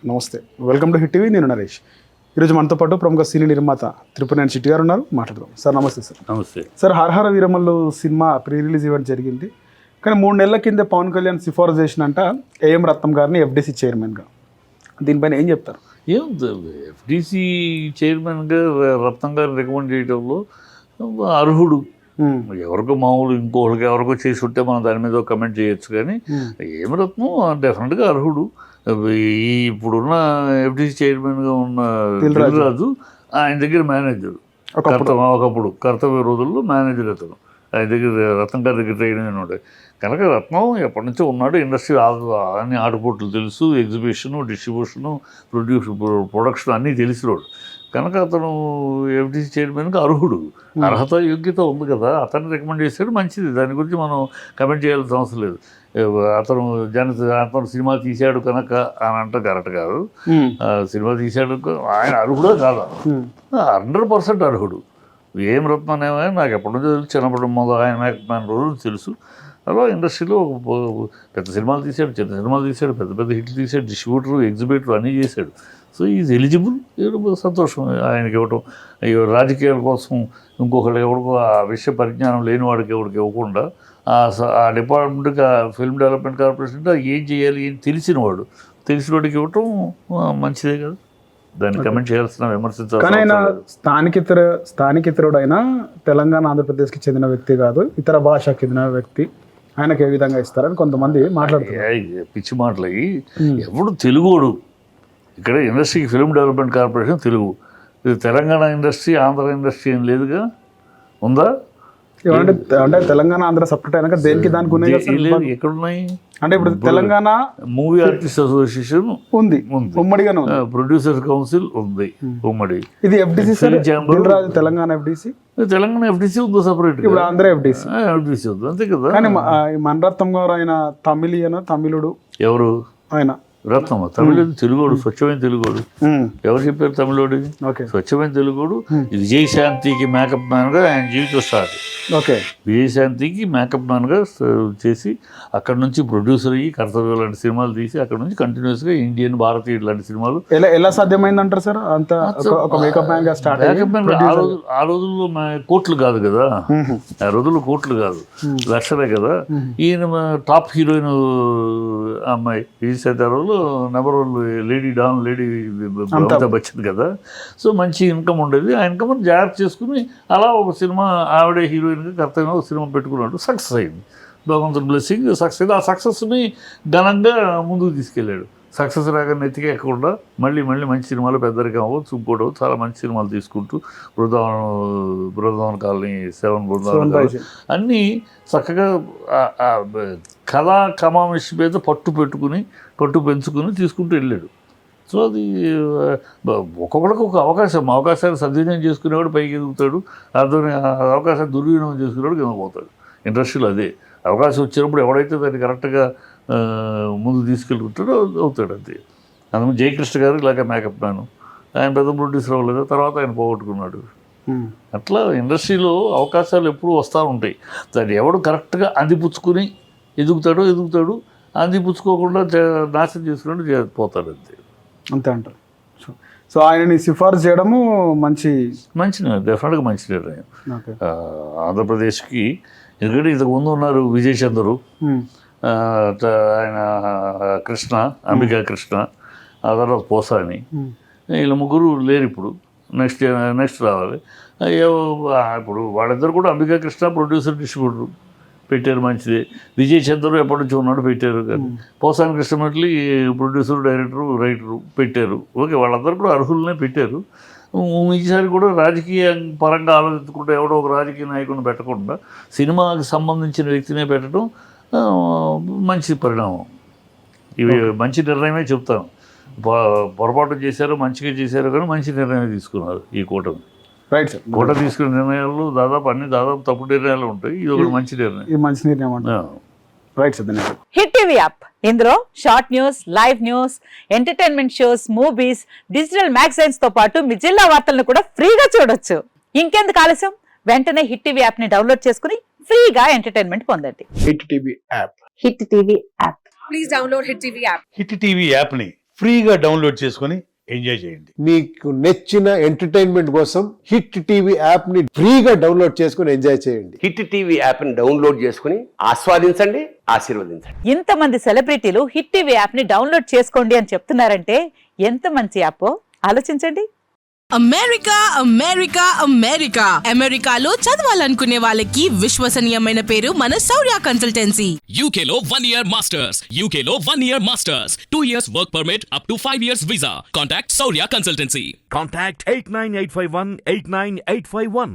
నమస్తే, welcome to hit TV. నేను నరేష్. ఈరోజు మనతో పాటు ప్రముఖ సినీ నిర్మాత త్రిపురనేని చిట్టి గారు ఉన్నారు, మాట్లాడదాం. సార్ నమస్తే. సార్ నమస్తే. Sir, Harihara Veeramallu cinema pre release event జరిగింది, కానీ 3 నెలల కింద పవన్ కళ్యాణ్ సిఫారసు చేసినంట ఏఎం రత్నం గారిని ఎఫ్డీసీ చైర్మన్గా. దీనిపైన ఏం చెప్తారు? ఎఫ్డీసీ చైర్మన్గా రత్నం గారిని రికమెండ్ చేయడంలో అర్హుడు. ఎవరికో మామూలు ఇంకోళ్ళకి ఎవరికో చేసి ఉంటే మనం దాని మీద కమెంట్ చేయొచ్చు, కానీ ఏం రత్నం డెఫినెట్గా అర్హుడు. ఈ ఇప్పుడున్న ఎఫ్డీసీ చైర్మన్గా ఉన్న దిల్రాజు ఆయన దగ్గర మేనేజర్, ఒకప్పుడు కర్తవ్య రోజుల్లో మేనేజర్ అతను. ఆయన దగ్గర రత్నం గారి దగ్గర ట్రైనింగ్ ఉంటాయి కనుక రత్నం ఎప్పటి నుంచో ఉన్నాడు. ఇండస్ట్రీ అన్ని ఆటుపోట్లు తెలుసు, ఎగ్జిబిషను, డిస్ట్రిబ్యూషను, ప్రొడక్షన్ అన్నీ తెలిసినోడు కనుక అతను ఎఫ్డీసీ చైర్మన్కి అర్హుడు. అర్హత యోగ్యత ఉంది కదా, అతన్ని రికమెండ్ చేశాడు, మంచిది. దాని గురించి మనం కమెంట్ చేయాల్సిన అవసరం లేదు. అతను అతను సినిమా తీశాడు కనుక అని అంటే కరెక్ట్ కాదు. సినిమా తీశాడు ఆయన అర్హుడే కాదు, 100% అర్హుడు. ఏం రత్నం ఏమైనా నాకు ఎప్పటి నుంచో తెలుసు, చిన్నప్పటి మొదలు ఆయన మన రోజులు తెలుసు. అలా ఇండస్ట్రీలో పెద్ద సినిమాలు తీశాడు, చిన్న సినిమాలు తీశాడు, పెద్ద పెద్ద హిట్లు తీశాడు, డిస్ట్రిబ్యూటరు, ఎగ్జిబిటర్ అన్నీ చేశాడు. So is eligible. సంతోషం ఆయనకి ఇవ్వటం. రాజకీయాల కోసం ఇంకొకరికి ఎవరికో ఆ విషయ పరిజ్ఞానం లేని వాడికి ఎవరికి ఇవ్వకుండా ఆ డిపార్ట్మెంట్కి, ఫిల్మ్ డెవలప్మెంట్ కార్పొరేషన్ ఏం చేయాలి ఏం తెలిసిన వాడికి ఇవ్వటం మంచిదే కదా, దాన్ని కమెంట్ చేయాల్సిన విమర్శించాలి. కానీ ఆయన స్థానికేతరుడు అయినా తెలంగాణ ఆంధ్రప్రదేశ్కి చెందిన వ్యక్తి కాదు, ఇతర భాషకి చెందిన వ్యక్తి, ఆయనకు ఏ విధంగా ఇస్తారని కొంతమంది మాట్లాడుతున్నారు. పిచ్చి మాటలయ్యి. ఎవడు తెలుగోడు ఇక్కడ ఇండస్ట్రీకి ఫిల్మ్ డెవలప్మెంట్ కార్పొరేషన్ తెలుగు. ఇది తెలంగాణ ఇండస్ట్రీ, ఆంధ్ర ఇండస్ట్రీ ఏం లేదుగా, ఉందా? అంటే తెలంగాణ ఆంధ్ర సపరేట్ అయినాక దేనికి దానికి ఎక్కడున్నాయి? అంటే ఇప్పుడు తెలంగాణ మూవీ ఆర్టిస్ట్ అసోసియేషన్ ఉంది, ఉమ్మడిగానే ప్రొడ్యూసర్ కౌన్సిల్ ఉంది ఉమ్మడి. ఇది FDC Telangana FDC, Telangana FDC ఉందో సపరేట్. ఇప్పుడు ఆంధ్ర ఎఫ్డీసీ ఉంది, అంతే కదా. కానీ మణరత్నం గారు ఆయన తమిళుడు. ఎవరు ఆయన? రత్నం తమిళ తెలుగోడు, స్వచ్ఛమైన తెలుగోడు. ఎవరు చెప్పారు తమిళోడు? స్వచ్ఛమైన తెలుగోడు. విజయశాంతికి మేకప్ మ్యాన్గా ఆయన జీవితం స్టార్ట్. విజయశాంతికి మేకప్ మ్యాన్గా చేసి అక్కడ నుంచి ప్రొడ్యూసర్ అయ్యి కర్తవ్యం లాంటి సినిమాలు తీసి అక్కడ నుంచి కంటిన్యూస్గా ఇండియన్, భారతీయుడు లాంటి సినిమాలు. ఎలా సాధ్యమైంది అంటారు సార్? అంత మేకప్ మ్యాన్ గా స్టార్ట్. ఆ రోజుల్లో కోట్లు కాదు కదా, ఆ రోజుల్లో కోట్లు కాదు, లక్షలే కదా. ఈయన టాప్ హీరోయిన్ అమ్మాయి విజయశాంతి ఆ రోజుల్లో నెంబర్ 1 లేడీ అమితాబ్ బచ్చన్ కదా. సో మంచి ఇన్కమ్ ఉండేది. ఆ ఇన్కమ్ జాగ్రత్త చేసుకుని అలా ఒక సినిమా ఆవిడే హీరోయిన్గా కర్తవ్యంగా ఒక సినిమా పెట్టుకున్నాడు. సక్సెస్ అయింది, భగవంతుని బ్లెస్సింగ్ సక్సెస్ అయింది. ఆ సక్సెస్ని ఘనంగా ముందుకు తీసుకెళ్ళాడు. సక్సెస్ రాగా నెత్తికెక్కకుండా మళ్ళీ మంచి సినిమాలు, పెద్దరికం అవ్వచ్చు, ఇంకోటి చాలా మంచి సినిమాలు తీసుకుంటూ బృందావన కాలనీ, 7 బృందావన కాలనీ అన్నీ చక్కగా కథా కమామిషి మీద పట్టు పెంచుకుని తీసుకుంటూ వెళ్ళాడు. సో అది ఒక్కొక్కడికి ఒక అవకాశాన్ని సద్వినియోగం చేసుకునేవాడు పైకి ఎదుగుతాడు, అవకాశాన్ని దుర్వినియోగం చేసుకునేవాడు కింద పోతాడు. ఇండస్ట్రీలో అదే అవకాశం వచ్చినప్పుడు ఎవడైతే దాన్ని కరెక్ట్గా ముందు తీసుకెళ్ళుకుంటాడో అవుతాడు, అంతే. అందుకు జయకృష్ణ గారు ఇలాగ మేకప్ మ్యాన్, ఆయన పెద్ద ప్రొడ్యూసర్ అవ్వలేదు, తర్వాత ఆయన పోగొట్టుకున్నాడు. అట్లా ఇండస్ట్రీలో అవకాశాలు ఎప్పుడూ వస్తూ ఉంటాయి. దాన్ని ఎవడు కరెక్ట్గా అందిపుచ్చుకుని ఎదుగుతాడు, అందిపుచ్చుకోకుండా నాశనం చేసుకుని పోతాడు, అంతే అంటారు. సో ఆయనని సిఫార్సు చేయడము మంచి డెఫినెట్గా మంచి నిర్ణయం ఆంధ్రప్రదేశ్కి. ఎందుకంటే ఇంతకు ముందు ఉన్నారు విజయచంద్రు, ఆయన కృష్ణ, అంబికా కృష్ణ, ఆ తర్వాత పోసాని, వీళ్ళ ముగ్గురు లేరు ఇప్పుడు. నెక్స్ట్ రావాలి. ఇప్పుడు వాళ్ళిద్దరు కూడా అంబికా కృష్ణ ప్రొడ్యూసర్, డిస్ట్రిబ్యూటర్ పెట్టారు, మంచిదే. విజయచంద్రు ఎప్పటి నుంచి ఉన్నాడు, పెట్టారు. కానీ పోసాని కృష్ణమట్లి ప్రొడ్యూసర్, డైరెక్టరు, రైటరు పెట్టారు. ఓకే, వాళ్ళందరూ కూడా అర్హులనే పెట్టారు. ఈసారి కూడా రాజకీయ పరంగా ఆలోచించకుండా ఎవడో ఒక రాజకీయ నాయకుడిని పెట్టకుండా సినిమాకి సంబంధించిన వ్యక్తినే పెట్టడం మంచి పరిణామం. ఇవి మంచి నిర్ణయమే చెప్తాను. పొరపాటు చేశారు, మంచిగా చేశారు, కానీ మంచి నిర్ణయం తీసుకున్నారు ఈ కూటమి. Right sir. కూటమి తీసుకున్న నిర్ణయాలు దాదాపు తప్పుడు నిర్ణయాలు ఉంటాయి. ఇది ఒకటి మంచి నిర్ణయం. Right sir. Hit TV app, ఇందులో short news, live news, entertainment shows, movies, digital magazines తో పాటు మీ జిల్లా వార్తలను కూడా ఫ్రీగా చూడొచ్చు. ఇంకెందుకు ఆలస్యం, వెంటనే హిట్ టీవీ యాప్ ని డౌన్లోడ్ చేసుకుని ఫ్రీగా ఎంటర్టైన్మెంట్ పొందండి. Hit TV app. Hit TV app. Please download hit TV app. Hit TV యాప్ని ఫ్రీగా డౌన్లోడ్ చేసుకొని ఎంజాయ్ చేయండి. మీకు నచ్చిన ఎంటర్టైన్మెంట్ కోసం హిట్ టీవీ యాప్ ని ఫ్రీగా డౌన్లోడ్ చేసుకుని ఎంజాయ్ చేయండి. హిట్ టీవీ యాప్ని డౌన్లోడ్ చేసుకుని ఆస్వాదించండి, ఆశీర్వదించండి. ఇంతమంది సెలబ్రిటీలు హిట్ టీవీ యాప్ ని డౌన్లోడ్ చేసుకోండి అని చెప్తున్నారంటే ఎంత మంచి యాప్ ఆలోచించండి. అమెరికా అమెరికా అమెరికా అమెరికాలో చదవాలనుకునే వాళ్ళకి విశ్వసనీయమైన పేరు మన శౌర్య కన్సల్టెన్సీ. UK లో 1 year masters, UK లో 1 year masters, 2 years work permit up to 5 years visa. Contact Saurya Consultancy. Contact 89851 89851.